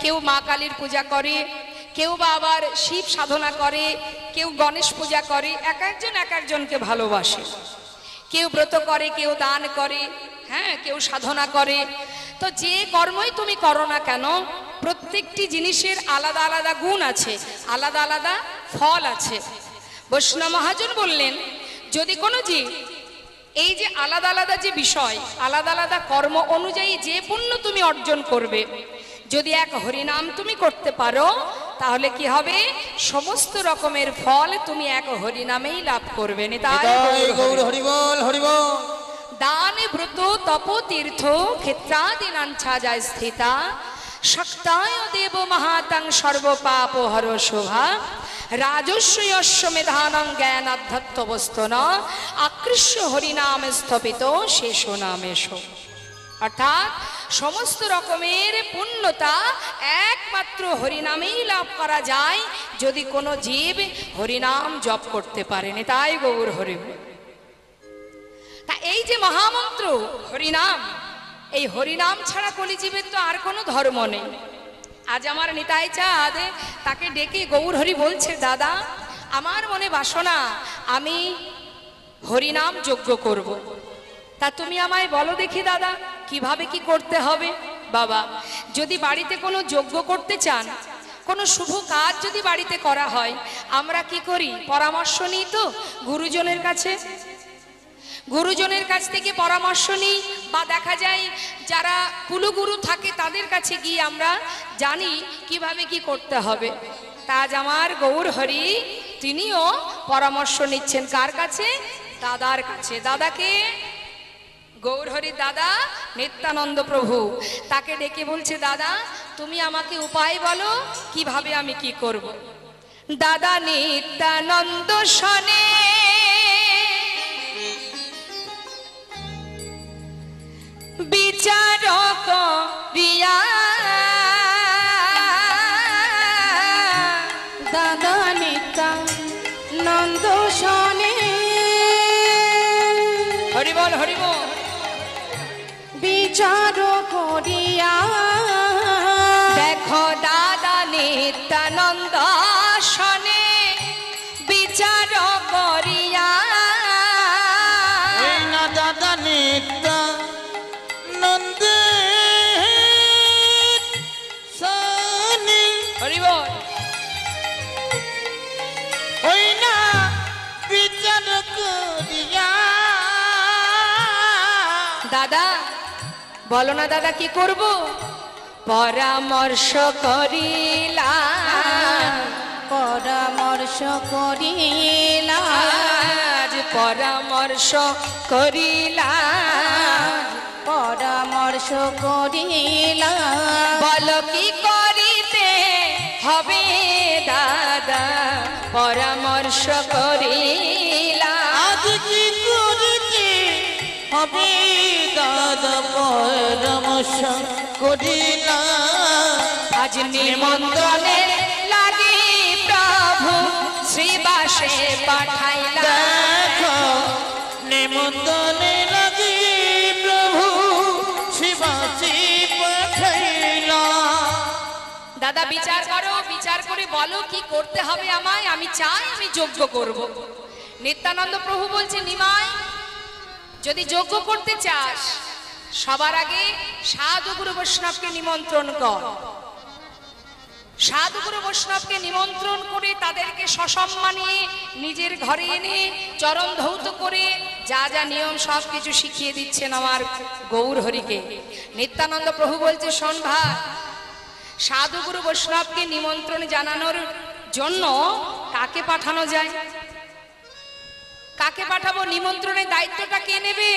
কেউ মা কালীর পূজা করে, কেউ বা আবার শিব সাধনা করে, কেউ গণেশ পূজা করে, এক একজনকে ভালোবাসে। কেউ ব্রত করে, কেউ দান করে, হ্যাঁ, কেউ সাধনা করে। তো যে কর্মই তুমি করো না কেন, প্রত্যেকটি জিনিসের আলাদা আলাদা গুণ আছে, আলাদা আলাদা ফল আছে। বৈষ্ণব মহাজন বললেন, যদি কোনো জীব এই যে আলাদা আলাদা যে বিষয়, আলাদা আলাদা কর্ম অনুযায়ী যে পুণ্য তুমি অর্জন করবে, যদি এক হরিনাম তুমি করতে পারো, তাহলে কি হবে? সমস্ত রকমের ফল তুমি এক হরিনামেই লাভ করবে। দান ব্রত তপ তীর্থ ক্ষেত্রাদিনাঞ্ছা যায় স্থিতা শক্তায় দেব মহাতাং সর্বপাপ হর শোভা রাজস্বয়স্য মেধানং জ্ঞানাধ্যত্তবস্তন আকৃষ্য হরিনামে স্থপিত শেষ নামেশ। অর্থাৎ সমস্ত রকমের পুণ্যতা একমাত্র হরিনামেই লাভ করা যায়, যদি কোনো জীব হরিনাম জপ করতে পারেন। তাই গৌর হরি। তা এই যে মহামন্ত্র হরিনাম, এই হরিনাম ছাড়া কলিজীবের তো আর কোনো ধর্ম নেই। আজ আমার নিতাই চাঁদ তাকে ডেকে গৌর হরি বলছে, দাদা আমার মনে বাসনা, আমি হরিনাম যজ্ঞ করব। তা তুমি আমায় বলো দেখি দাদা, কিভাবে কি করতে হবে? বাবা, যদি বাড়িতে কোনো যজ্ঞ করতে চান, কোনো শুভ কাজ যদি বাড়িতে করা হয়, আমরা কি করি? পরামর্শ নিই তো গুরুজনের কাছে। গুরুজনের কাছ থেকে পরামর্শ নিই, বা দেখা যায় যারা কুলগুরু থাকে তাদের কাছে গিয়ে আমরা জানি কিভাবে কি করতে হবে। তা আজ আমার গৌর হরি তিনিও পরামর্শ নিচ্ছেন কার কাছে? দাদার কাছে। দাদাকে গৌর হরির দাদা নিত্যানন্দ প্রভু, তাকে ডেকে বলছে, দাদা তুমি আমাকে উপায় বলো, কিভাবে আমি কি করব। দাদা নিত্যানন্দ শনে বিচার করিয়া, দাদা নিত্যানন্দ শনে হরি বল হরি বল বিচার করিয়া, দেখো দাদা নিত্যানন্দ শনে বিচার করিয়া, দাদা নিত্যানন্দ শনে হরি বল ওই না বিচার করিয়া। দাদা বলো না দাদা কি করব? পরামর্শ করিলাম, পরামর্শ করিলাম, পরামর্শ করিলাম, পরামর্শ করিলাম, বলো কি করিতে হবে দাদা? পরামর্শ করিলাম, আজ কি করিতে হবে দাদা? পরামর্শ করিলাম, আজ নিমন্ত্রণে লাগি প্রভু শ্রীবাসে পাঠাইলাম। দেখো নিমন্ত্রণে লাগি প্রভু শিবাসী পাঠাইলাম। দাদা বিচার করো, বিচার করে বলো কি করতে হবে আমায়, আমি চাই আমি যজ্ঞ করব। নিত্যানন্দ প্রভু বলছে, নিমাই যদি যজ্ঞ করতে চাস, সবার আগে সাধু গুরু বৈষ্ণবকে নিমন্ত্রণ কর। সাধু গুরু বৈষ্ণবকে নিমন্ত্রণ করে তাদেরকে সসম্মানে নিজের ঘরে এনে চরণ ধৌত করে যা যা নিয়ম সব কিছু শিখিয়ে দিচ্ছেন আমার গৌর হরিকে। নিত্যানন্দ প্রভু বলছে, শোন ভাই, সাধু গুরু বৈষ্ণবকে নিমন্ত্রণ জানানোর জন্য কাকে পাঠানো যায়? কাকে পাঠাবো? নিমন্ত্রণের দায়িত্বটা কে নেবে?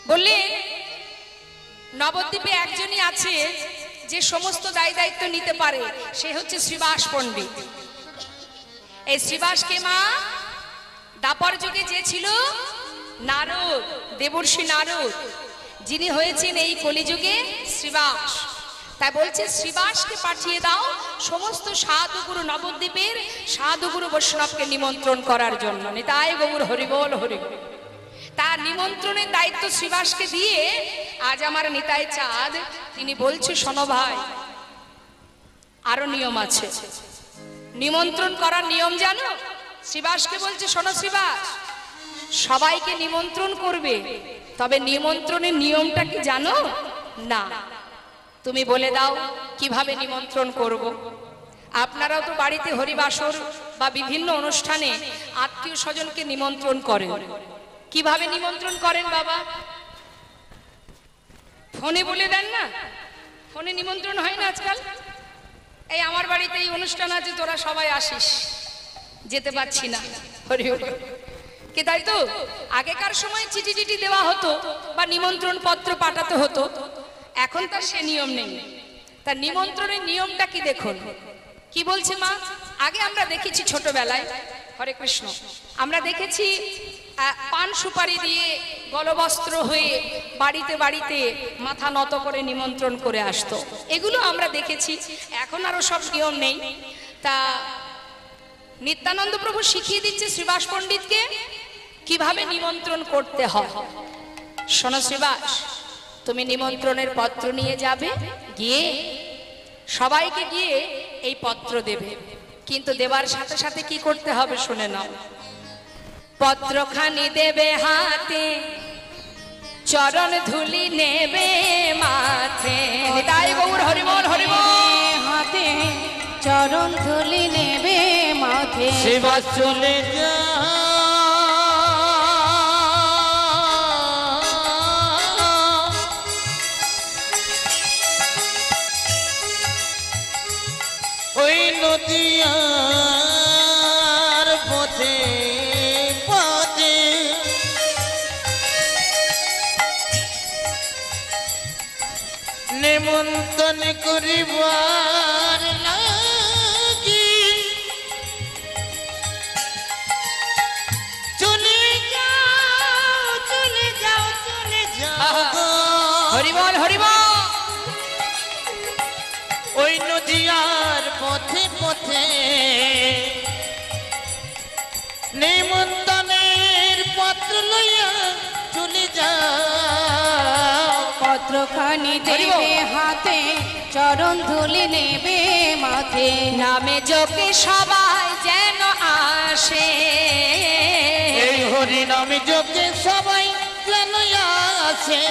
বললে নবদ্বীপে একজনই আছে যে সমস্ত দায়িত্ব নিতে পারে, সে হচ্ছে শ্রীবাস পণ্ডিত। এই শ্রীবাসকে মা দাপর যুগে যে ছিল নারদ, দেবর্ষি নারদ, যিনি হয়েছেন এই কলিযুগে শ্রীবাস। তাই বলছে শ্রীবাসকে পাঠিয়ে দাও সমস্ত সাধুগুরু, নবদ্বীপের সাধুগুরু বৈষ্ণবকে নিমন্ত্রণ করার জন্য। নিতাই গৌর হরি বল হরি। তার নিমন্ত্রণের দায়িত্ব শ্রীবাসকে দিয়ে আজ আমার নিতাই চাঁদ তিনি বলছে, শোনো ভাই, আরো নিয়ম আছে। নিমন্ত্রণ করার নিয়ম জানো? শ্রীবাসকে বলছে, শোনো শ্রীবাস, সবাইকে নিমন্ত্রণ করবে, তবে নিমন্ত্রণের নিয়মটা কি জানো? না। তুমি বলে দাও কিভাবে নিমন্ত্রণ করব। আপনারাও তো বাড়িতে হরিবাসর বা বিভিন্ন অনুষ্ঠানে আত্মীয় স্বজনকে নিমন্ত্রণ করেন। কিভাবে নিমন্ত্রণ করেন বাবা? ফোনে বলে দেন না? ফোনে নিমন্ত্রণ হয় না আজকাল? এই আমার বাড়িতে এই অনুষ্ঠান আছে, তোরা সবাই আসিস, যেতে পারছি না, হরি হরি কে, তাই তো? আগেকার সময় চিঠি টিঠি দেওয়া হতো বা নিমন্ত্রণ পত্র পাঠাতে হতো, এখন তার সে নিয়ম নেই। তার নিমন্ত্রণের নিয়মটা কি দেখুন। কি বলছে মা? আগে আমরা দেখেছি ছোটবেলায়, হরে কৃষ্ণ, আমরা দেখেছি পান সুপারি দিয়ে গলবস্ত্র হয়ে বাড়িতে বাড়িতে মাথা নত করে নিমন্ত্রণ করে আসতো, এগুলো আমরা দেখেছি। এখন আরো সব নিয়ম নেই। তা নিত্যানন্দ প্রভু শিখিয়ে দিচ্ছে শ্রীবাস পণ্ডিতকে কিভাবে নিমন্ত্রণ করতে হয়। শোনো শ্রীবাস, তুমি নিমন্ত্রণের পত্র নিয়ে যাবে, গিয়ে সবাইকে গিয়ে এই পত্র দেবে, কিন্তু দেবার সাথে সাথে কি করতে হবে শুনে নাও। পত্রখানি দেবে হাতে, চরণ ধুলি নেবে মাথে। তাই গৌর হরিবল হরিবল। হাতে চরণ ধুলি নেবে মাথে। শ্রীবাস চলে যা ওই নদিয়ার পথে পথে, নিমন্ত্রণ করিবার লাগি চলে যাও, চলে যাও, চলে যাও গো। হরিবল হরিবল। ওই নদিয়ার পথে পথে নিমন্ত্রণের পত্র লইয়া চলে যাও। পত্রখানি দেবে হাতে, চরণ ধুলি নেবে মাথে। নামে যোগে সবাই যেন আসে, এই হরি নামে যোগে সবাই যেন আসে,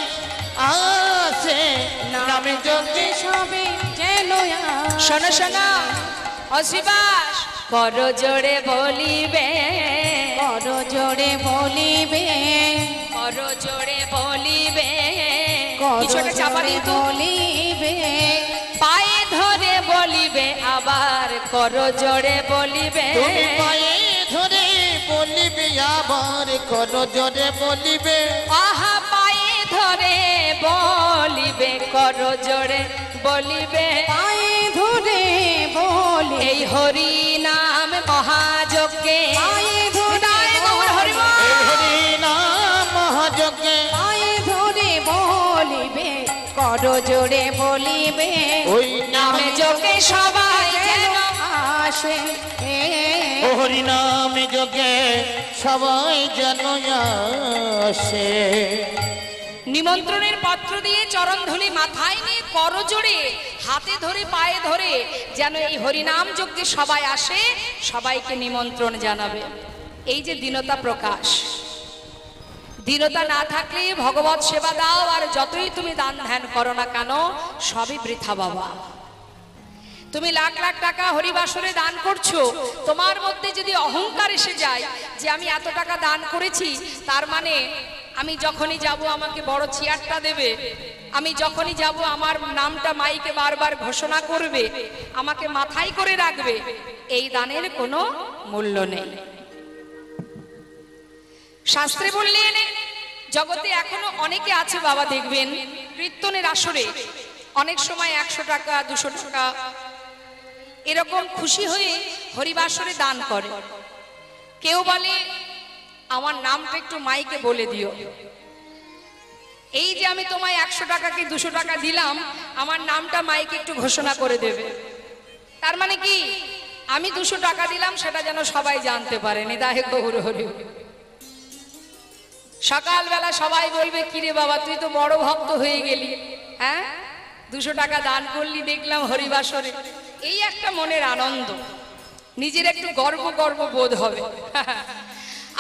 আসে নামে যোগে সবে যেন আসে। শোনো শোনো অশ্রীবাস, কর জোড়ে বলিবে, কর জোড়ে বলিবে, কর জোড়ে বলিবে, কর কিছু একটা চাপা জোড়ে দিত, বলিবে, পায়ে ধরে বলিবে, আবার কর জোড়ে বলিবে। তুমি পায়ে ধরে বলিবে, আবার কর জোরে বলিবে। আহা পায়ে ধরে বলিবে, কর জোড়ে বলিবে। পায়ে ধরে বলি, এই হরি নাম মহাযজ্ঞে, পায়ে ধরে তাই গৌর হরিবল। এই হরি নাম মহাযজ্ঞে, পায়ে ধরে বলিবে, কর জোড়ে বলিবে, ওই নামে যোগে সবাই যেন আসে। ও হরি নামে যোগে সবাই যেন আসে। নিমন্ত্রণের পত্র দিয়ে চরণ ধুলি মাথায় নিয়ে করজোড়ে হাতে ধরে পায়ে ধরে যেন এই হরিনাম যজ্ঞে সবাই আসে, সবাইকে নিমন্ত্রণ জানাবে। এই যে দীনতা প্রকাশ, দীনতা না থাকলে ভগবত সেবা দাও আর যতই তুমি দান ধ্যান করো না কেন, সবই বৃথা বাবা। তুমি লাখ লাখ টাকা হরিবাসরে দান করছো, তোমার মধ্যে যদি অহংকার এসে যায় যে আমি এত টাকা দান করেছি, তার মানে আমি যখনই যাব আমাকে বড় চেয়ারটা দেবে, আমি যখনই যাব আমার নামটা মাইকে বারবার ঘোষণা করবে, আমাকে মাথায় করে রাখবে, এই দানের কোনো মূল্য নেই। শাস্ত্রে বললেন জগতে এখনো অনেকে আছে বাবা, দেখবেন কীর্তনের আসরে অনেক সময় 100 টাকা 200 টাকা এরকম খুশি হয়ে হরিবাসরে দান করে। কেউ বলে আমার নামটা একটু মাইকে বলে দিও, এই যে আমি তোমায় 100 টাকা কি 200 টাকা দিলাম, আমার নামটা মাইকে একটু ঘোষণা করে দেবে। তার মানে কি আমি 200 টাকা দিলাম সেটা যেন সবাই জানতে পারে। নিতাই গৌর হরি। সকালবেলা সবাই বলবে কিরে বাবা তুই তো বড় ভক্ত হয়ে গেলি, হ্যাঁ 200 টাকা দান করলি দেখলাম হরিবাসরে, এই একটা মনের আনন্দ, নিজের একটু গর্ব গর্ব বোধ হবে।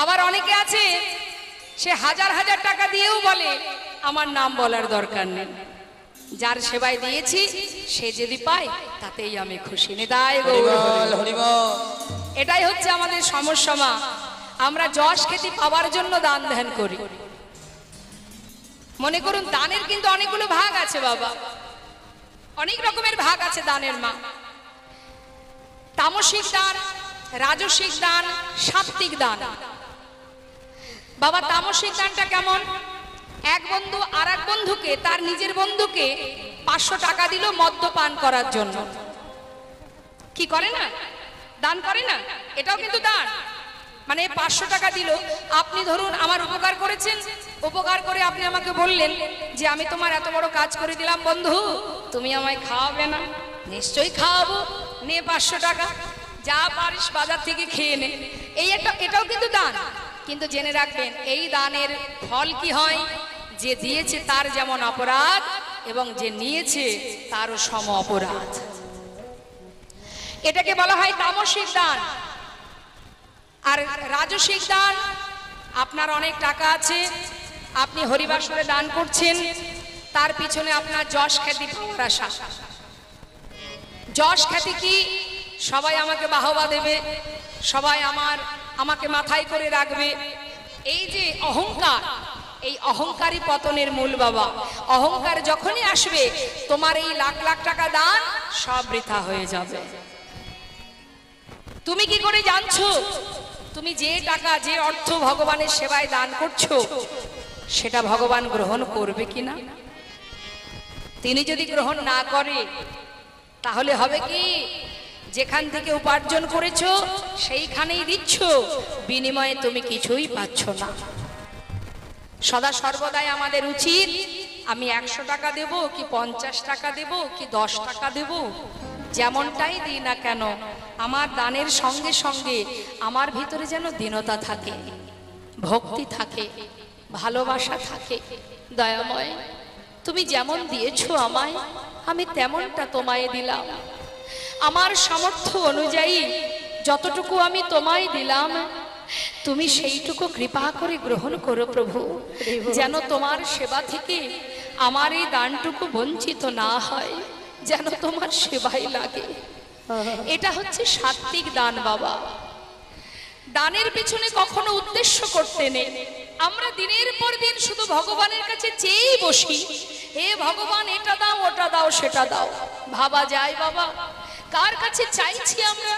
আবার অনেকে আছে সে হাজার হাজার টাকা দিয়েও বলে আমার নাম বলার দরকার নেই, যার সেবায় দিয়েছি সে যদি পায় তাতেই আমি খুশি। নিতাই গৌর হরি বল। এটাই হচ্ছে আমাদের সমস্যা মা, আমরা যশ খ্যাতি পাওয়ার জন্য দান ধ্যান করি। মনে করুন দানের কিন্তু অনেকগুলো ভাগ আছে বাবা, অনেক রকমের ভাগ আছে দানের মা। তামসিক দান, রাজসিক দান, সাত্ত্বিক দান। বাবা তামসিক দানটা কেমন? এক বন্ধু আর এক বন্ধুকে, তার নিজের বন্ধুকে 500 টাকা দিল মদ্যপান করার জন্য। কি করে না, দান করে না, এটাও কিন্তু দান। মানে 500 টাকা দিল, আপনি ধরুন আমার উপকার করেছেন, উপকার করে আপনি আমাকে বললেন যে আমি তোমার এত বড় কাজ করে দিলাম বন্ধু, তুমি আমায় খাওয়াবে না? নিশ্চয়ই খাওয়াবো, নে 500 টাকা, যা পারিস বাজার থেকে খেয়ে নে। এটাও কিন্তু দান। কিন্তু জেনে রাখবেন এই দানের ফল কি হয়, যে দিয়েছে তার যেমন অপরাধ এবং যে নিয়েছে তারও সম অপরাধ। এটাকে বলা হয় তামসিক দান। আর রাজসিক দান, আপনার অনেক টাকা আছে, আপনি হরিবাসরে দান করছেন, তার পিছনে আপনার যশ খ্যাতি পাওয়ার আশা। যশ খ্যাতি কি? সবাই আমাকে বাহবা দেবে, সবাই আমাকে মাথায় করে রাখবে। এই যে অহংকার, এই অহংকারই পতনের মূল বাবা। অহংকার যখনই আসবে তোমার এই লাখ লাখ টাকা দান সব বৃথা হয়ে যাবে। তুমি কি করে জানছো তুমি যে টাকা, যে অর্থ ভগবানের সেবায় দান করছো সেটা ভগবান গ্রহণ করবে কিনা? তিনি যদি গ্রহণ না করে তাহলে হবে কি, যেখান থেকে উপার্জন করেছো সেইখানেই দিচ্ছ, বিনিময়ে তুমি কিছুই পাচ্ছ না। সদা সর্বদাই আমাদের উচিত, আমি 100 টাকা দেব কি 50 টাকা দেব কি 10 টাকা দেব, যেমনটাই দিই না কেন আমার দানের সঙ্গে সঙ্গে আমার ভিতরে যেন দীনতা থাকে, ভক্তি থাকে, ভালোবাসা থাকে। দয়াময়, তুমি যেমন দিয়েছো আমায়, আমি তেমনটা তোমায় দিলাম। আমার সামর্থ্য অনুযায়ী যতটুকু আমি তোমায় দিলাম, তুমি সেইটুকু কৃপা করে গ্রহণ করো প্রভু, যেন তোমার সেবা থেকে আমার এই দানটুকু বঞ্চিত না হয়, যেন তোমার সেবাই লাগে। এটা হচ্ছে সাত্ত্বিক দান বাবা। দানের পিছনে কখনো উদ্দেশ্য করতে নেই। আমরা দিনের পর দিন শুধু ভগবানের কাছে চেয়েই বসি, হে ভগবান এটা দাও, ওটা দাও, সেটা দাও। ভাবা যায় বাবা, কার কাছে চাইছি আমরা?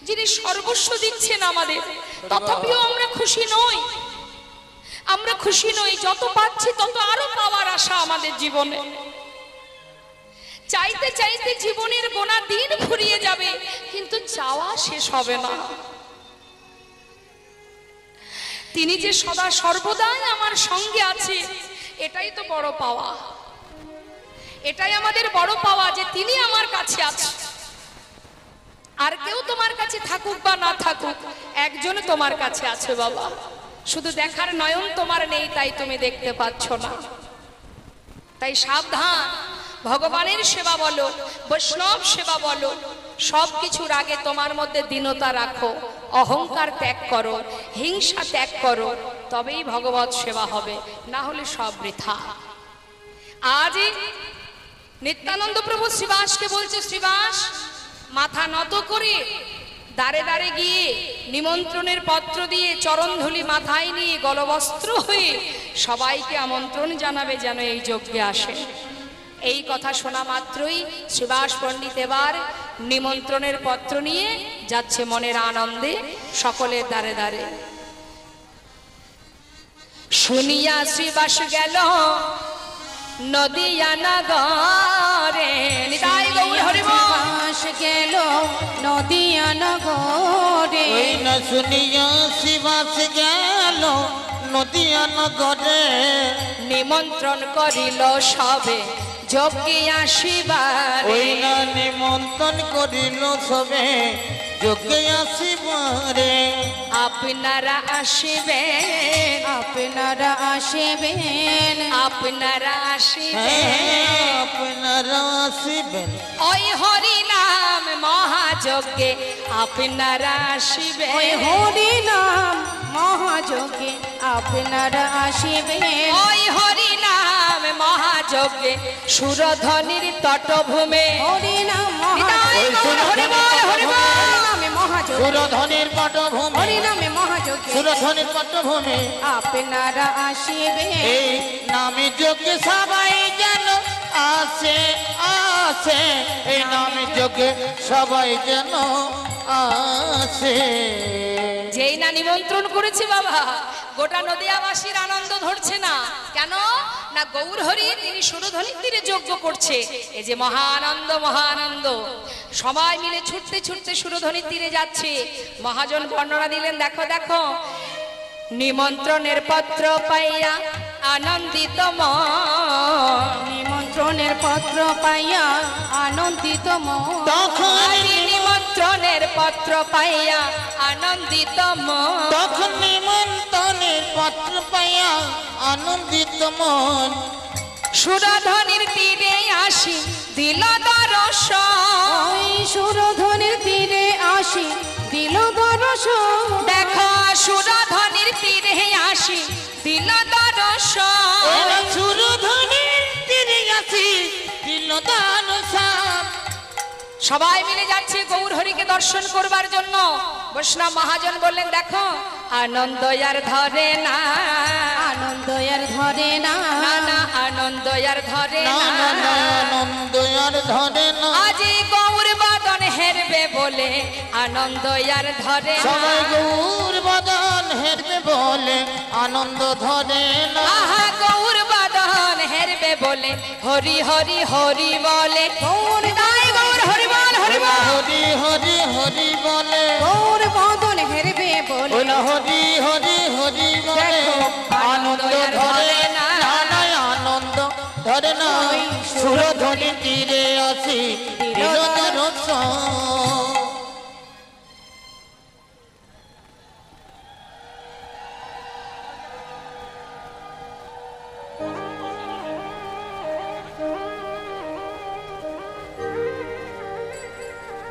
যিনি সর্বস্ব দিচ্ছেন আমাদের, তথাপিও আমরা খুশি নই। আমরা খুশি নই, যত পাচ্ছি তত আরো পাওয়ার আশা আমাদের জীবনে। চাইতে চাইতে জীবনের গোনা দিন ফুরিয়ে যাবে, কিন্তু চাওয়া শেষ হবে না। তিনি যে সদা সর্বদাই আমার সঙ্গে আছে, এটাই তো বড় পাওয়া। এটাই আমাদের বড় পাওয়া যে তিনি আমার কাছে আছে। আর কেউ তোমার কাছে থাকুক বা না থাকুক, একজন তোমার কাছে আছে বাবা। শুধু দেখার নয়ন তোমার নেই, তাই তুমি দেখতে পাচ্ছ না। তাই সাবধান, ভগবানের সেবা বলো, বৈষ্ণব সেবা বলো, সবকিছুর আগে তোমার মধ্যে দীনতা রাখো, অহংকার ত্যাগ করো, হিংসা ত্যাগ করো, তবেই ভগবত সেবা হবে, না হলে সব বৃথা। আজ নিত্যানন্দ প্রভু শ্রীবাসকে বলছে, শ্রীবাস মাথা নত করে দাঁড়ে দাঁড়ে গিয়ে নিমন্ত্রণের পত্র দিয়ে চরণধুলি মাথায় নিয়ে গলবস্ত্র হয়ে সবাইকে আমন্ত্রণ জানাবে যেন এই যজ্ঞে আসে। এই কথা শোনা মাত্রই শ্রীবাস পণ্ডিত এবার নিমন্ত্রণের পত্র নিয়ে যাচ্ছে মনের আনন্দে সকলের দ্বারে দ্বারে। শুনিয়া শ্রীবাস গেল নদিয়া নগরে, নিতাই গৌর হরি বল। গেল নদিয়া নগরে, না শুনিয়া শ্রীবাস গেল নদিয়া নগরে, নিমন্ত্রণ করিল সবে যজ্ঞে আসিবারে। ওই না নিমন্ত্রণ নিমন্ত্রণ করিল সবে যোগে আসিবারে আপনারা আসিবেন, আপনারা আসিবেন, আপনারা আসিবেন, আপনারা আসিবেন ওই হরি নাম মহাযজ্ঞে আপনারা আসিবেন, ওই হরি নাম মহাযজ্ঞে আপনারা আসিবেন, ওই হরি নাম মহাযজ্ঞে সুরধ্বনির তটভূমে হরি নাম নিতাই গৌর হরি বল, হরি বল। নামে মহাযজ্ঞে, সুরধ্বনির পটভূমি হরি নামে মহাযজ্ঞে সুরধ্বনির পটভূমি আপনারা আসিবেন, এই নামে যোগে সবাই যেন আসে আসে এই নামে যোগে সবাই যেন আসে যেই না নিমন্ত্রণ করেছি বাবা, গোটা নদিয়াবাসীর আনন্দ ধরছে না কেন না গৌর হরি তিনি সুরধ্বনির তীরে যজ্ঞ করছে। এই যে মহানন্দ মহানন্দ, সবাই মিলে ছুটতে ছুটতে সুরধ্বনির তীরে যাচ্ছে। মহাজন বর্ণনা দিলেন, দেখো দেখো, নিমন্ত্রণের পত্র পাইয়া আনন্দিত মন, নিমন্ত্রণের পত্র পাইয়া আনন্দিত মন, তখন আরে নিমন্ত্রণের পত্র পাইয়া আনন্দিত মন, তখন নিমন্ত্রণের পত্র পাইয়া আনন্দিত মন সুরধ্বনির তীরে আসি দিল দর্শন, ওই সুরধ্বনির তীরে আসি দিল দর্শন, দেখো সুরধ্বনির তীরে আসি দিল দর্শন, ওরা সুরধ্বনির তীরে আসি দিল দর্শন সবাই মিলে যাচ্ছে গৌর হরিকে দর্শন করবার জন্য। বৈষ্ণব মহাজন বললেন, দেখো আনন্দ আর ধরে না, আনন্দ আর ধরে না, না না আনন্দ আর ধরে না না না না, আনন্দ আর ধরে না আজি গৌর বদন হেরবে বলে আনন্দ আর ধরে না, সবাই গৌর বদন হেরবে বলে আনন্দ ধরে না আহা গৌর বদন হেরবে বলে হরি হরি হরি বলে, গৌর তাই গৌর হরি বল, হরি বল। হরি হরি হরি বলে গৌর বদন হেরবে বলে, ওলা হরি হরি হরি বলে আনন্দ ধরে না না আনন্দ ধরে না সুরধ্বনি তীরে আসি দিল দর্শন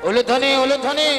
উলুধ্বনি উলুধ্বনি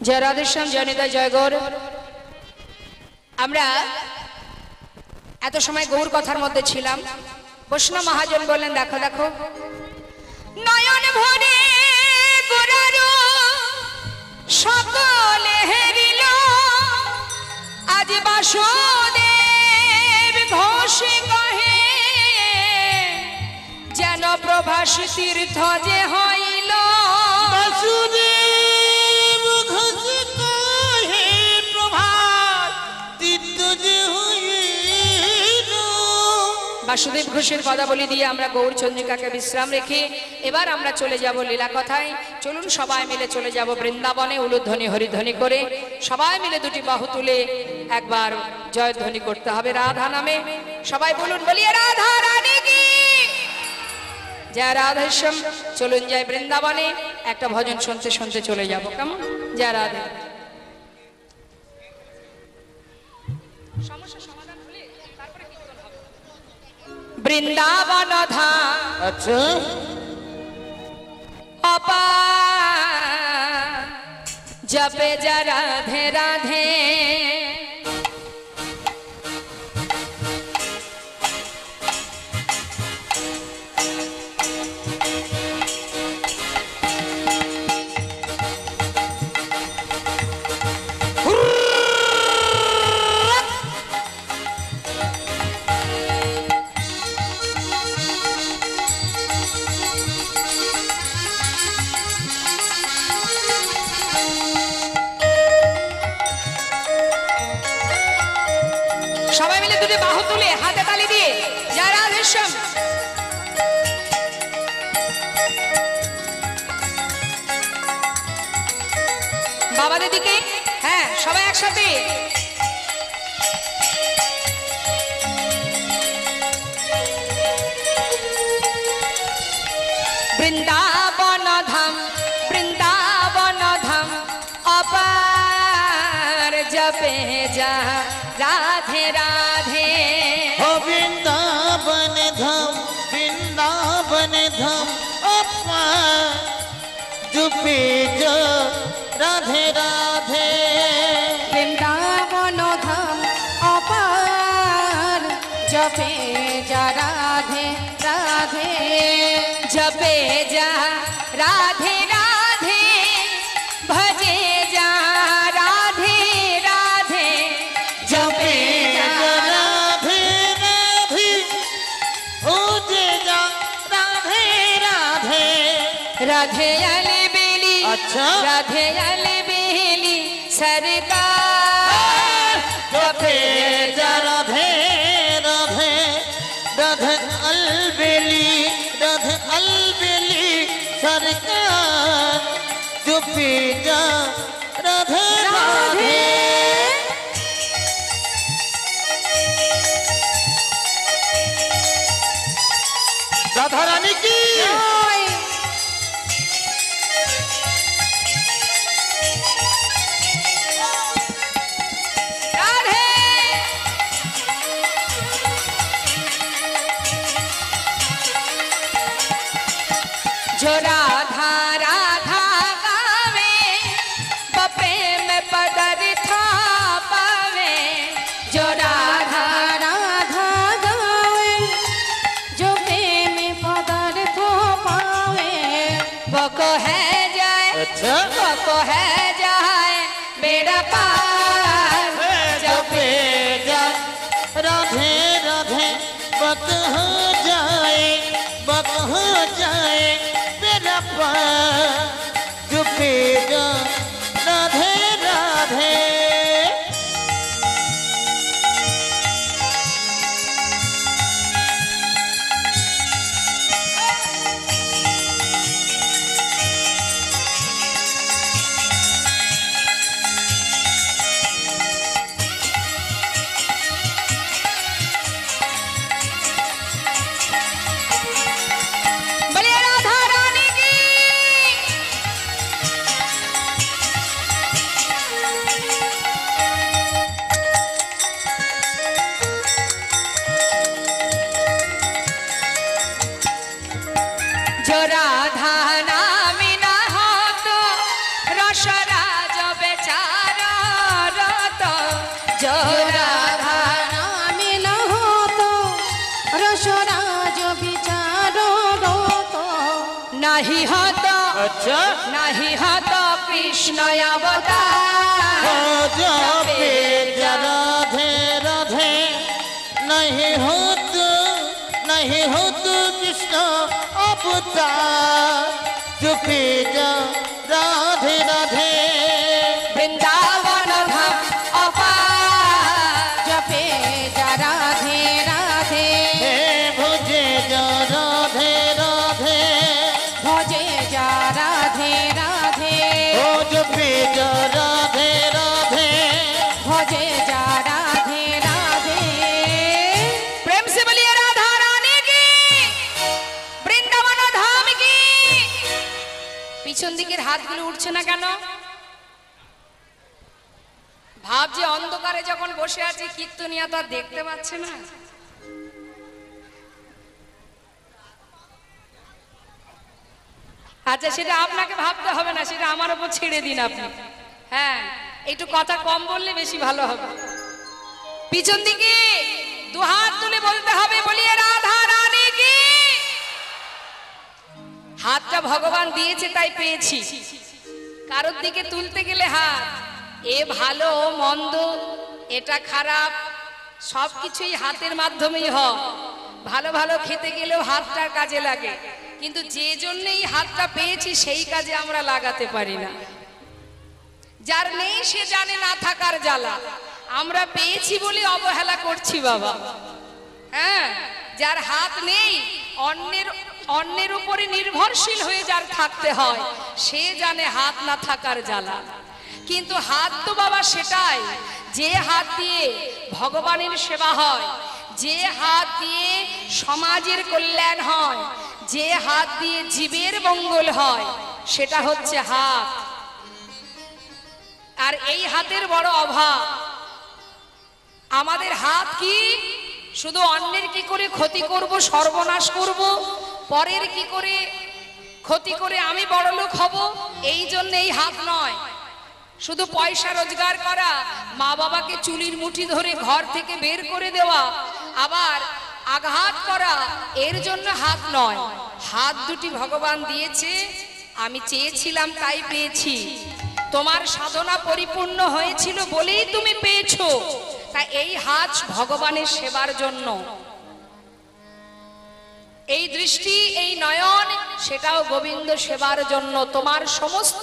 জয় রাধেশ্যাম, জয় নিতাই, জয় গৌর। আমরা এত সময় গৌর কথার মধ্যে ছিলাম। বৈষ্ণব মহাজন বললেন, দেখো দেখো, নয়ন ভরে গোরারো সকলে হেরিল, আজ বাসুদেব ঘোষে কহে যেন প্রভাস তীর্থ যে হইল, বাসুদেব ঘোষ কহে প্রভাত তীর্থ যে হইল বাসুদেব ঘোষের পদাবলী দিয়ে আমরা গৌরচন্দ্রিকাকে বিশ্রাম রেখে এবার আমরা চলে যাব লীলা কথায়। চলুন সবাই মিলে চলে যাব বৃন্দাবনে উলুধ্বনি হরিধ্বনি করে সবাই মিলে দুটি বাহু তুলে একবার জয়ধ্বনি করতে হবে রাধা নামে। সবাই বলুন বলিয়ে রাধা রানী কি জয়, রাধেশ্যাম। চলুন যাই বৃন্দাবনে, একটা ভজন শুনতে শুনতে চলে যাব, কেমন? জয় রাধে। সমস্যা সমাধান হলে তারপরে কীর্তন হবে। বৃন্দাবন ধাম আচ্ছা অপার জপে যা রাধে রাধে সবাই মিলে দুটি বাহু তুলে হাতে তালি দিয়ে জয় রাধেশ্যাম। বাবাদের দিকে, হ্যাঁ সবাই একসাথে। বৃন্দাবন ধাম বৃন্দাবন ধাম অপার জপে যা রাধে রাধে हो वृंदावन धाम अपा जुपे जो राधे राधे বৃন্দাবন ধাম অপার জপে যা রাধে রাধে जपे जा राधे राधे भजे जा राधे राधे जपे जा राधे राधे हो जे जा राधे राधे राधे अली बेली अच्छा। राधे अली बेली सरकार जपे जा राधे राधे राधे अलबेली सरकार जुपे जा राधे राधे राधा रानी की राधे जो राधा राधा गावे प्रेम पदर था पावे जो राधा राधा गावे जो प्रेम पदार्थ पावे वो को है जाए अच्छा वो को है जाए मेरा पार जपे जा राधे राधे बत हो जाए मेरा पार जुपे जा राधे राधे बोलिए राधा रानी की जो राधा नामी ना हो तो रसराज बेचारा रत जो राधा नामे न हो तो रसराज विचारो रोतो नहीं हो तो अच्छा नहीं हो तो कृष्ण अवतार हो जपे जा राधे राधे नहीं हो तो कृष्ण अवतार जुपे जा राधे राधे वृंदावन धाम अपार जपे जा राधे राधे हे আওয়াজগুলো উঠছে না কেন? ভাব যে অন্ধকারে যখন বসে আছে কীর্তনিয়া তো আর দেখতে পাচ্ছে না। আচ্ছা, সেটা আপনাকে ভাবতে হবে না, সেটা আমার উপর ছেড়ে দিন আপনি। হ্যাঁ, একটু কথা কম বললে বেশি ভালো হবে। পিছন দিকে দুহাত তুলে বলতে হবে, বলিয়ে রাধা রানী কি। হাতটা ভগবান দিয়েছে তাই পেয়েছি। কারোর দিকে তুলতে গেলে হাত, এ ভালো মন্দ, এটা খারাপ, সবকিছুই হাতের মাধ্যমেই হয়। ভালো ভালো খেতে গেলেও হাতটার কাজে লাগে, কিন্তু যে জন্যই হাতটা পেয়েছি সেই কাজে আমরা লাগাতে পারি না। যার নেই সে জানে না থাকার জ্বালা। আমরা পেয়েছি বলে অবহেলা করছি বাবা। হ্যাঁ, যার হাত নেই, অন্যের উপরে নির্ভরশীল হয়ে যার থাকতে হয়, সে জানে হাত না থাকার জ্বালা। কিন্তু হাত তো বাবা সেটাই, যে হাত দিয়ে ভগবানের সেবা হয়, যে হাত দিয়ে সমাজের কল্যাণ হয়, যে হাত দিয়ে জীবের মঙ্গল হয়, সেটা হচ্ছে হাত। আর এই হাতের বড় অভাব। আমাদের হাত কি শুধু অন্যের কি করে ক্ষতি করব, সর্বনাশ করব, পরের কি করে ক্ষতি করে আমি বড়লোক হব, এই জন্য এই হাত নয়। শুধু পয়সা রোজগার করা, মা বাবাকে চুলির মুঠি ধরে ঘর থেকে বের করে দেওয়া, আবার আঘাত করা, এর জন্য হাত নয়। হাত দুটি ভগবান দিয়েছে, আমি চেয়েছিলাম তাই পেয়েছি। তোমার সাধনা পরিপূর্ণ হয়েছিল বলেই তুমি পেয়েছো। তাই এই হাত ভগবানের সেবার জন্য, এই দৃষ্টি, এই নয়ন, সেটাও গোবিন্দ সেবার জন্য। তোমার সমস্ত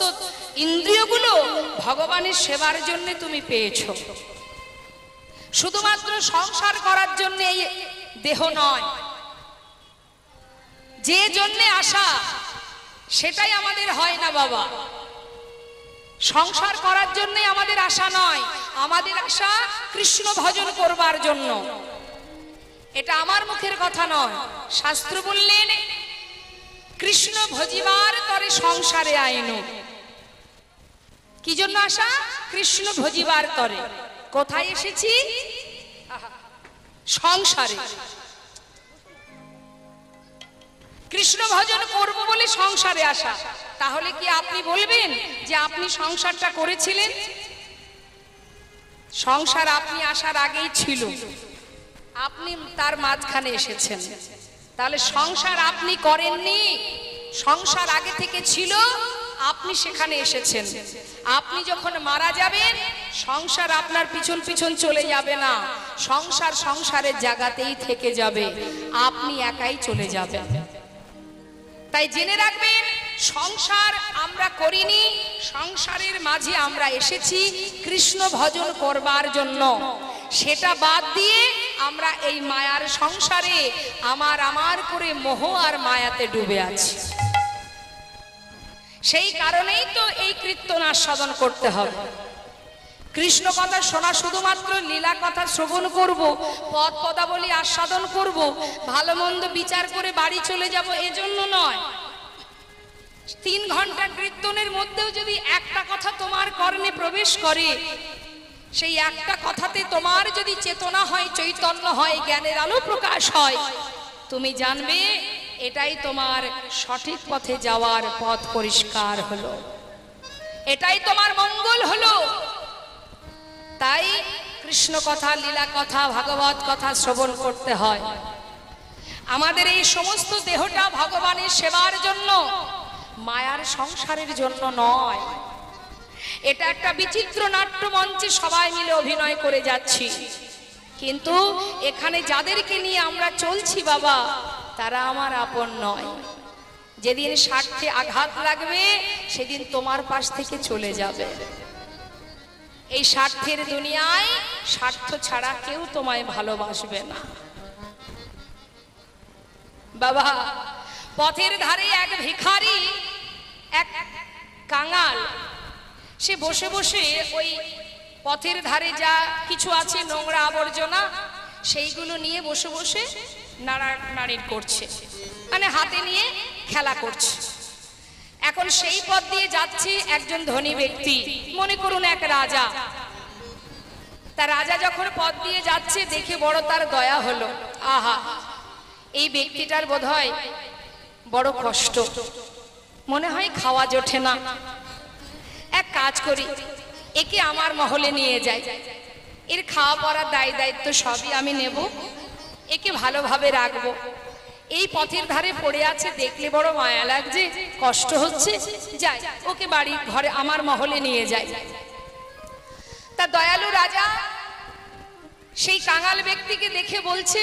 ইন্দ্রিয়গুলো ভগবানের সেবার জন্য তুমি পেয়েছো। শুধুমাত্র সংসার করার জন্য এই দেহ নয়। যে জন্যে আসা সেটাই আমাদের হয় না বাবা। সংসার করার জন্য আমাদের আশা নয়, আমাদের আশা কৃষ্ণ ভজন করবার জন্য। এটা আমার মুখের কথা নয়, শাস্ত্র বললেন কৃষ্ণ ভজিবার তরে সংসারে আইনু। কি জন্য আশা? কৃষ্ণ ভজিবার তরে। কোথায় এসেছি? সংসারে। কৃষ্ণ ভজন করব বলে সংসারে আসা। তাহলে কি আপনি বলবেন যে আপনি সংসারটা করেছিলেন? সংসার আপনি আসার আগেই ছিল, আপনি তার মাঝখানে এসেছেন। তাহলে সংসার আপনি করেননি, সংসার আগে থেকে ছিল, আপনি সেখানে এসেছেন। আপনি যখন মারা যাবেন, সংসার আপনার পিছন পিছন চলে যাবে না, সংসার সংসারের জায়গাতেই থেকে যাবে, আপনি একাই চলে যাবেন। তাই জেনে রাখবেন, সংসার আমরা করিনি, সংসারের মাঝে আমরা এসেছি কৃষ্ণ ভজন করবার জন্য। সেটা বাদ দিয়ে আমরা এই মায়ার সংসারে আমার আমার করে মোহ আর মায়াতে ডুবে আছি। সেই কারণেই তো এই কীর্তন আস্বাদন করতে হবে। কৃষ্ণ কথা শোনা শুধুমাত্র লীলা কথা শ্রবণ করব, পদ পদাবলী আস্বাদন করব, ভালো মন্দ বিচার করে বাড়ি চলে যাব, এজন্য নয়। 3 ঘন্টা কীর্তনের মধ্যেও যদি একটা কথা তোমার কর্ণে প্রবেশ করে, সেই একটা কথাতে তোমার যদি চেতনা হয়, চৈতন্য হয়, জ্ঞানের আলো প্রকাশ হয়, তুমি জানবে এটাই তোমার সঠিক পথে যাওয়ার পথ পরিষ্কার হলো, এটাই তোমার মঙ্গল হলো। তাই কৃষ্ণ কথা, লীলা কথা, ভাগবত কথা শ্রবণ করতে হয়। আমাদের এই সমস্ত দেহটা ভগবানের সেবার জন্য, মায়ার সংসারের জন্য নয়। এটা একটা বিচিত্র নাট্য মঞ্চে সবাই মিলে অভিনয় করে যাচ্ছি, কিন্তু এখানে যাদেরকে নিয়ে আমরা চলছি বাবা, তারা আমার আপন নয়। যেদিন স্বার্থে আঘাত লাগবে, সেদিন তোমার পাশ থেকে চলে যাবে। এই স্বার্থের দুনিয়ায় স্বার্থ ছাড়া কেউ তোমায় ভালোবাসবে না বাবা। পথের ধারে এক ভিখারি, এক কাঙাল, সে বসে বসে ওই পথের ধারে যা কিছু আছে নোংরা আবর্জনা, সেইগুলো নিয়ে বসে বসে নাড়ানাড়ি করছে, মানে হাতে নিয়ে খেলা করছে। এখন সেই পথ দিয়ে যাচ্ছে একজন ধনী ব্যক্তি, মনে করুন এক রাজা। তা রাজা যখন পথ দিয়ে যাচ্ছে দেখে বড় তার দয়া হলো, আহা এই ব্যক্তিটার বোধহয় বড় কষ্ট, মনে হয় খাওয়া জোটে না। এক কাজ করি, একে আমার মহলে নিয়ে যাই, এর খাওয়া পড়ার দায় দায়িত্ব সবই আমি নেব, একে ভালোভাবে রাখবো। এই পথের ধারে পড়ে আছে, দেখলে বড় মায়া লাগছে, কষ্ট হচ্ছে, যাই ওকে বাড়ি ঘরে আমার মহলে নিয়ে যাই। তা দয়ালু রাজা সেই কাঙাল ব্যক্তিকে দেখে বলছে,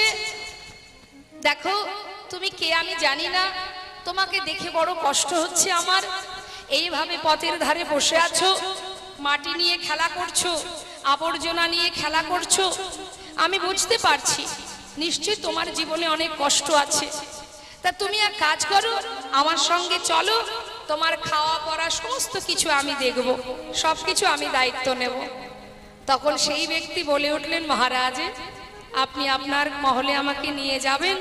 দেখো তুমি কে আমি জানি না, তোমাকে দেখে বড় কষ্ট হচ্ছে আমার, এইভাবে পথের ধারে বসে আছো, মাটি নিয়ে খেলা করছো, আবর্জনা নিয়ে খেলা করছো, আমি বুঝতে পারছি নিশ্চয়ই তোমার জীবনে অনেক কষ্ট আছে। তা তুমি এক কাজ করো, আমার সঙ্গে চলো, তোমার খাওয়া পড়া সমস্ত কিছু আমি দেখব, সব কিছু আমি দায়িত্ব নেব। তখন সেই ব্যক্তি বলে উঠলেন, মহারাজ আপনি আপনার মহলে আমাকে নিয়ে যাবেন,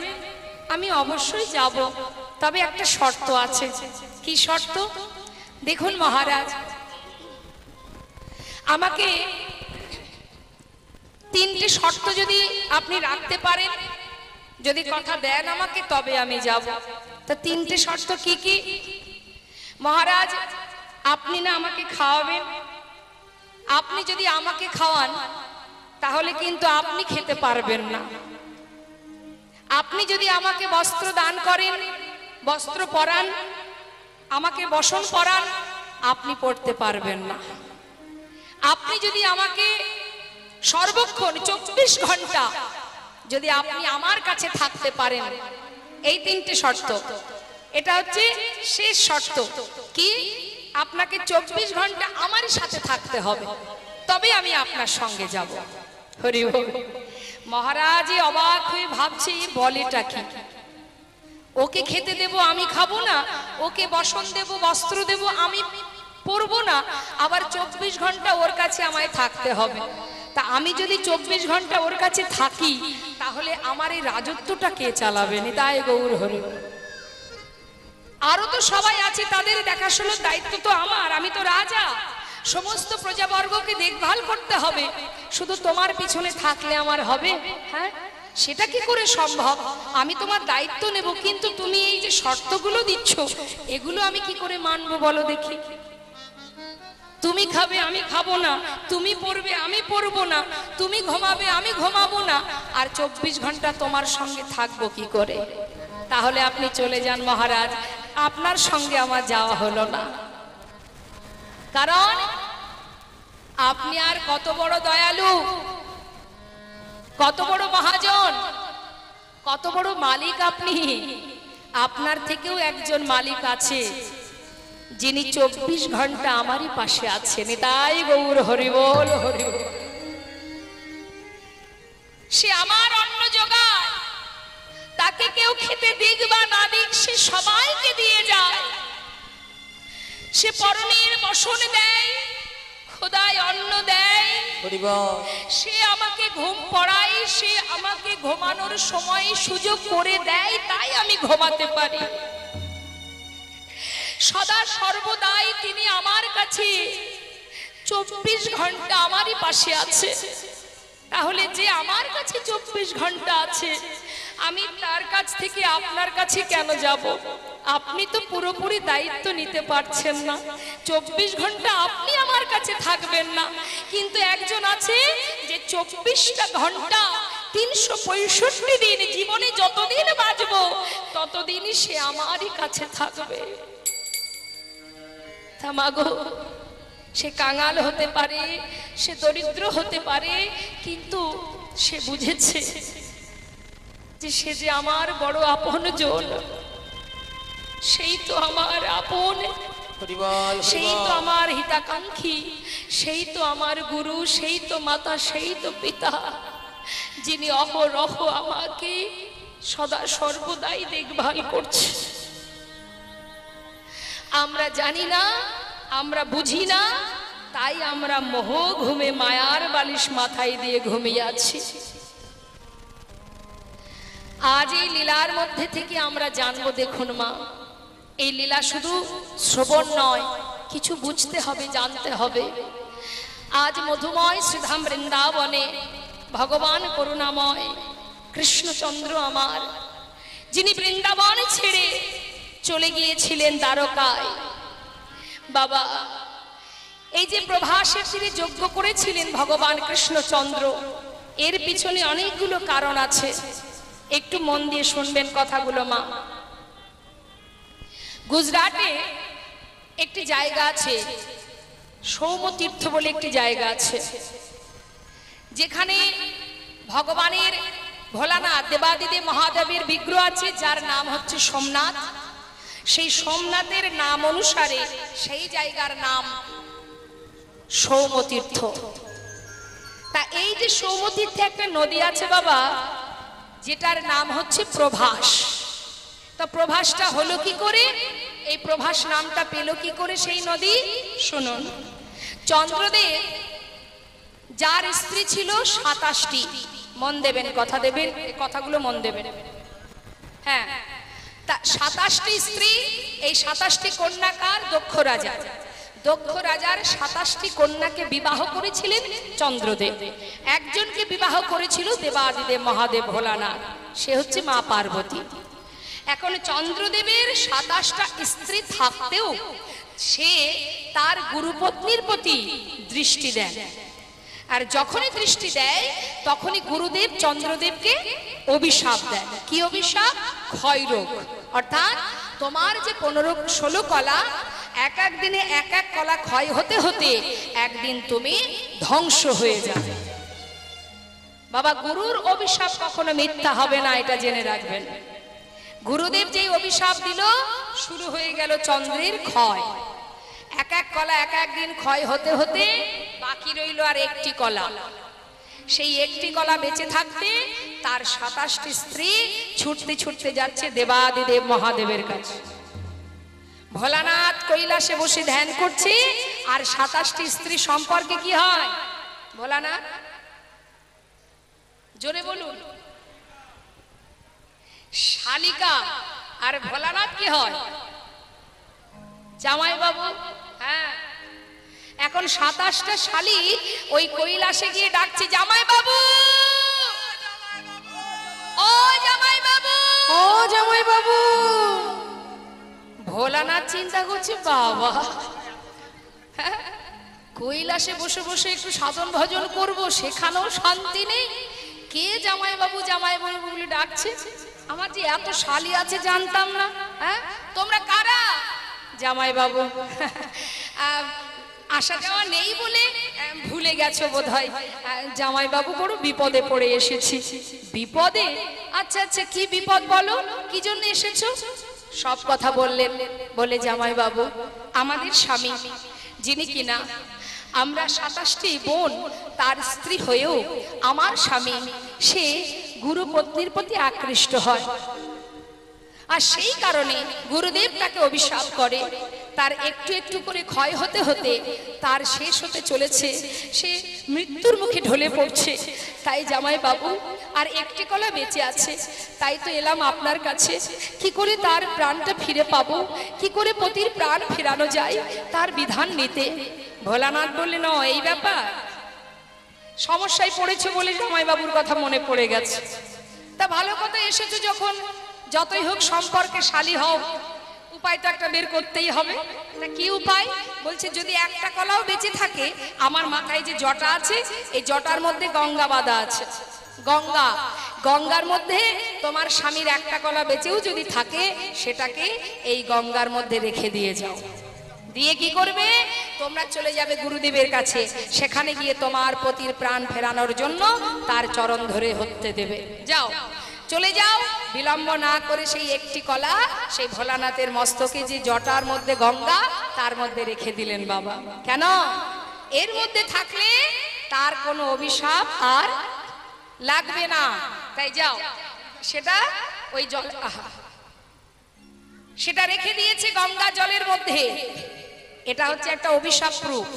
আমি অবশ্যই যাব, তবে একটা শর্ত আছে। কি শর্ত? দেখুন মহারাজ, আমাকে তিনটে শর্ত যদি আপনি রাখতে পারেন, যদি কথা দেন আমাকে, তবে আমি যাব। তা তিনটে শর্ত কি কি? মহারাজ আপনি না আমাকে খাওয়াবেন, আপনি যদি আমাকে খাওয়ান তাহলে কিন্তু আপনি খেতে পারবেন না। আপনি যদি আমাকে বস্ত্র দান করেন, বস্ত্র পরান, আমাকে বসন পরান, আপনি পড়তে পারবেন না। আপনি যদি আমাকে সর্বক্ষণ 24 ঘন্টা যদি আপনি আমার কাছে থাকতে পারেন, এই তিনটে শর্ত, এটা হচ্ছে শেষ শর্ত। কি? আপনাকে 24 ঘন্টা আমার সাথে থাকতে হবে, তবে আমি আপনার সঙ্গে যাব। হরি বল। মহারাজ অবাক হয়ে ভাবছে, বলেটা কি? ওকে খেতে দেব আমি খাবো না, ওকে বসন দেব, বস্ত্র দেব আমি পরবো না, আবার 24 ঘন্টা ওর কাছে আমায় থাকতে হবে। তা আমি যদি 24 ঘন্টা ওর কাছে থাকি, তাহলে আমার এই রাজত্বটা কে চালাবেন? তাই গৌর হরি। আরো তো সবাই আছে, তাদের দেখাশোনার দায়িত্ব তো আমার, আমি তো রাজা, সমস্ত প্রজাবর্গকে দেখভাল করতে হবে, শুধু তোমার পিছনে থাকলে আমার হবে? হ্যাঁ, সেটা কি করে সম্ভব? আমি তোমার দায়িত্ব নেব, কিন্তু তুমি এই যে শর্তগুলো দিচ্ছ, এগুলো আমি কি করে মানবো বলো দেখি? তুমি খাবে আমি খাবো না, তুমি পড়বে আমি পড়বো না, তুমি ঘুমাবে আমি ঘুমাবো না, আর 24 ঘন্টা তোমার সঙ্গে থাকবো কি করে? তাহলে আপনি চলে যান মহারাজ, আপনার সঙ্গে আমার যাওয়া হলো না। কারণ আপনি আর কত বড় দয়ালু, কত বড় মহাজন, কত বড় মালিক আপনি। আপনার থেকেও একজন মালিক আছে, যিনি 24 ঘন্টা আমারই পাশে আছেন। তাই গৌর হরি বল, হরি বল। সে আমার অন্ন যোগায়, তাকে কেউ খেতে দিক বা না দিক সে সবাইকে দিয়ে যায়। সে পরনের বসন দেয়, খোদায় অন্ন দেয়, সে আমাকে ঘুম পড়ায়, সে আমাকে ঘুমানোর সময় সুযোগ করে দেয়, তাই আমি ঘুমাতে পারি। সদা সর্বদাই তিনি আমার কাছে 24 ঘন্টা আমারই পাশে আছে। তাহলে যে আমার কাছে 24 ঘন্টা আছে, আমি তার কাছ থেকে আপনার কাছে কেন যাব? আপনি তো পুরোপুরি দায়িত্ব নিতে পারছেন না, 24 ঘন্টা আপনি আমার কাছে থাকবেন না, কিন্তু একজন আছে যে 24টা ঘন্টা 365 দিন জীবনে যতদিন বাঁচবো ততদিনই সে আমারই কাছে থাকবে। মাগো, সে কাঙাল হতে পারে, সে দরিদ্র হতে পারে, কিন্তু সে বুঝেছে যে সে যে আমার বড় আপনজন, সেই তো আমার আপন, সেই তো আমার হিতাকাঙ্ক্ষী, সেই তো আমার গুরু, সেই তো মাতা, সেই তো পিতা, যিনি অহরহ আমাকে সদা সর্বদাই দেখভাল করছে। আমরা জানি না, আমরা বুঝি না, তাই আমরা মোহ ঘুমে মায়ার বালিশ মাথায় দিয়ে ঘুমিয়ে আছি। আজ এই লীলার মধ্যে থেকে আমরা জানবো, দেখুন মা, এই লীলা শুধু শ্রবণ নয়, কিছু বুঝতে হবে, জানতে হবে। আজ মধুময় শ্রীধাম বৃন্দাবনে ভগবান করুণাময় কৃষ্ণচন্দ্র আমার, যিনি বৃন্দাবন ছেড়ে চলে গিয়েছিলেন দ্বারকায়। বাবা, এই যে প্রভাসের তীরে যজ্ঞ করেছিলেন ভগবান কৃষ্ণচন্দ্র, এর পিছনে অনেকগুলো কারণ আছে। একটু মন দিয়ে শুনবেন কথাগুলো মা। গুজরাটে একটি জায়গা আছে, সৌমতীর্থ বলে একটি জায়গা আছে, যেখানে ভগবানের ভোলানাথ দেবাদিদেব মহাদেবের বিগ্রহ আছে, যার নাম হচ্ছে সোমনাথ। সেই সোমনাথের নাম অনুসারে সেই জায়গার নাম সৌমতীর্থ। তা এই যে সৌমতীর্থে একটা নদী আছে বাবা, যেটার নাম হচ্ছে প্রভাস। তা প্রভাসটা হলো কি করে, এই প্রভাস নামটা পেল কি করে সেই নদী? শুনুন, চন্দ্রদেব যার স্ত্রী ছিল 27টি, মন দেবেন, কথা দেবেন, কথাগুলো মন দেবেন। হ্যাঁ, তা 27টি স্ত্রী, এই 27টি কন্যাকার দক্ষ রাজা। দক্ষ রাজার 27টি কন্যাকে বিবাহ করেছিলেন চন্দ্রদেব। একজনকে বিবাহ করেছিল দেবাদিদেব মহাদেব ভোলানাথ, সে হচ্ছে মা পার্বতী। এখন চন্দ্রদেবের 27টা স্ত্রী থাকতেও সে তার গুরুপত্নীর প্রতি দৃষ্টি দেন। আর যখনই দৃষ্টি দেয় তখনই গুরুদেব চন্দ্রদেবকে অভিশাপ দেন। কি অভিশাপ? ক্ষয়রোগ। অর্থাৎ তোমার যে 15-16 কলা, এক এক দিনে এক এক কলা ক্ষয় হতে হতে একদিন তুমি ধ্বংস হয়ে যাবে। বাবা, গুরুর অভিশাপ কখনো মিথ্যা হবে না, এটা জেনে রাখবেন। গুরুদেব যেই অভিশাপ দিল, শুরু হয়ে গেল চন্দ্রের ক্ষয়। এক এক কলা এক এক দিন ক্ষয় হতে হতে বাকি রইল আর একটি কলা। সেই একটি কলা বেঁচে থাকতে তার 27টি স্ত্রী ছুটতে ছুটতে যাচ্ছে দেবাদিদেব মহাদেবের কাছে। ভোলানাথ কৈলাসে বসে ধ্যান করছে, আর 27টি স্ত্রী সম্পর্কে কি হয়? ভোলানাথ, জোরে বলুন। শালিকা আর ভোলানাথ কি হয়? জামাই বাবু। হ্যাঁ, এখন 27টা শালি ওই কৈলাসে গিয়ে ডাকছে, জামাই বাবু, ও জামাই বাবু, ও জামাই বাবু। ভোলানাথ চিন্তা করছে, বাবা কৈলাসে বসে বসে একটু সাধন ভজন করব, সেখানেও শান্তি নেই। কে জামাই বাবু জামাই বাবু বলে ডাকছে? আমার যে এত শালি আছে জানতাম না। হ্যাঁ, তোমরা কারা? জামাই বাবু, আসা যাওয়া নেই বলে ভুলে গেছো বোধহয়। জামাই বাবু বড় বিপদে পড়ে এসেছি। বিপদে? আচ্ছা আচ্ছা, কি বিপদ বলো, কি জন্য এসেছো? সব কথা বললেন। বলে, জামাই বাবু, আমাদের স্বামী, যিনি কিনা আমরা 27টি বোন তার স্ত্রী হয়েও আমার স্বামী সে গুরুপত্নীর প্রতি আকৃষ্ট হয়, আর সেই কারণে গুরুদেব তাকে অভিশাপ করে। তার একটু একটু করে ক্ষয় হতে হতে তার শেষ হতে চলেছে, সে মৃত্যুর মুখে ঢলে পড়ছে। তাই জামাই বাবু, আর একটি কলা বেঁচে আছে, তাই তো এলাম আপনার কাছে। কি করে তার প্রাণটা ফিরে পাবো, কি করে পতির প্রাণ ফেরানো যায়, তার বিধান নিতে। ভোলানাথ বললেন, ও এই ব্যাপার, সমস্যায় পড়েছে বলে জামাই বাবুর কথা মনে পড়ে গেছে। তা ভালো কথা, এসেছো যখন, যতই হোক সম্পর্কে শালী হও, উপায় তো একটা বের করতেই হবে। তা কি উপায়? বলছে, যদি একটা কলাও বেঁচে থাকে, আমার মাথায় যে জটা আছে, এই জটার মধ্যে গঙ্গা বাঁধা আছে। গঙ্গা, গঙ্গার মধ্যে তোমার স্বামীর একটা কলা বেঁচেও যদি থাকে, সেটাকে এই গঙ্গার মধ্যে রেখে দিয়ে যাও। দিয়ে কি করবে? তোমরা চলে যাবে গুরুদেবের কাছে, সেখানে গিয়ে তোমার পতির প্রাণ ফেরানোর জন্য তার চরণ ধরে হতে দেবে। যাও, চলে যাও। বিলম্ব না করে সেই একটি কলা সেই ভোলানাথের মস্তকে, যে জটার মধ্যে গঙ্গা, তার মধ্যে রেখে দিলেন বাবা। কেন? এর মধ্যে থাকলে তার কোনো অভিশাপ আর লাগবে না। তাই যাও, সেটা ওই জল, সেটা রেখে দিয়েছে গঙ্গা জলের মধ্যে। এটা হচ্ছে একটা অভিশাপ প্রুফ।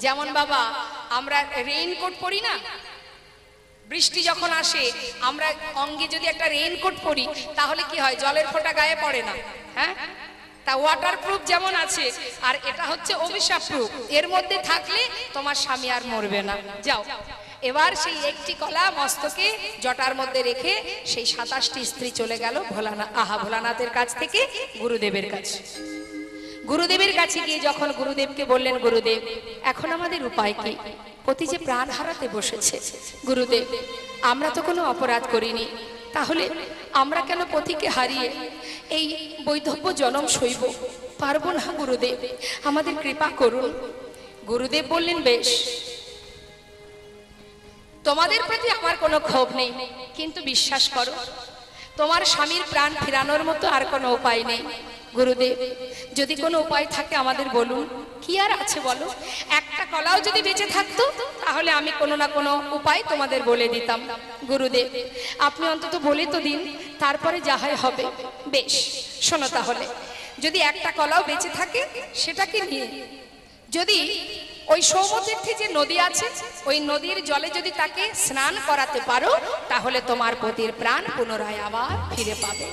যেমন বাবা, আমরা রেইনকোট পরি না, বৃষ্টি যখন আসে আমরা অঙ্গে যদি একটা রেইনকোট পরি, তাহলে কি হয়? জলের ফোঁটা গায়ে পড়ে না। হ্যাঁ, তা ওয়াটার প্রুফ যেমন আছে, আর এটা হচ্ছে অভিশাপ প্রুফ। এর মধ্যে থাকলে তোমার স্বামী আর মরবে না। যাও, এবার সেই একটি কলা মস্তকে জটার মধ্যে রেখে সেই 27টি স্ত্রী চলে গেল ভোলানাথের কাছ থেকে গুরুদেবের কাছে। গুরুদেবের কাছে গিয়ে যখন গুরুদেবকে বললেন, গুরুদেব এখন আমাদের উপায় কি? পতি যে প্রাণ হারাতে বসেছে। গুরুদেব আমরা তো কোনো অপরাধ করিনি, তাহলে আমরা কেন পতিকে হারিয়ে এই বৈধব্য জনম সইব? পারবো না গুরুদেব, আমাদের কৃপা করুন। গুরুদেব বললেন, বেশ, তোমাদের প্রতি আমার কোনো ক্ষোভ নেই, কিন্তু বিশ্বাস করো তোমার স্বামীর প্রাণ ফেরানোর মতো আর কোনো উপায় নেই। গুরুদেব যদি কোনো উপায় থাকে আমাদের বলুন। কি আর আছে বলো? একটা কলাও যদি বেঁচে থাকতো তাহলে আমি কোনো না কোনো উপায় তোমাদের বলে দিতাম। গুরুদেব আপনি অন্তত বলে তো দিন, তারপরে যা হয় হবে। বেশ, শোনো তাহলে, যদি একটা কলাও বেঁচে থাকে সেটাকে নিয়ে যদি ওই সৌমতীর্থে যে নদী আছে, ওই নদীর জলে যদি তাকে স্নান করাতে পারো, তাহলে তোমার পতির প্রাণ পুনরায় আবার ফিরে পাবে,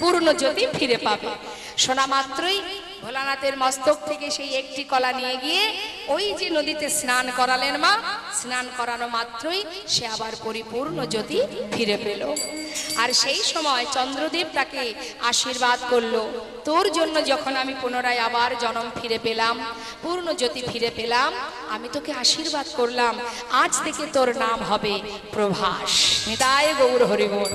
পূর্ণ জ্যোতি ফিরে পাবে। শোনা মাত্রই ভোলানাথের মস্তক থেকে সেই একটি কলা নিয়ে গিয়ে ওই যে নদীতে স্নান করালেন মা, স্নান করানো মাত্রই সে আবার পরিপূর্ণ জ্যোতি ফিরে পেল। আর সেই সময় চন্দ্রদেব তাকে আশীর্বাদ করলো, তোর জন্য যখন আমি পুনরায় আবার জন্ম ফিরে পেলাম, পূর্ণ জ্যোতি ফিরে পেলাম, আমি তোকে আশীর্বাদ করলাম, আজ থেকে তোর নাম হবে প্রভাস। নিতাই গৌর হরি বল।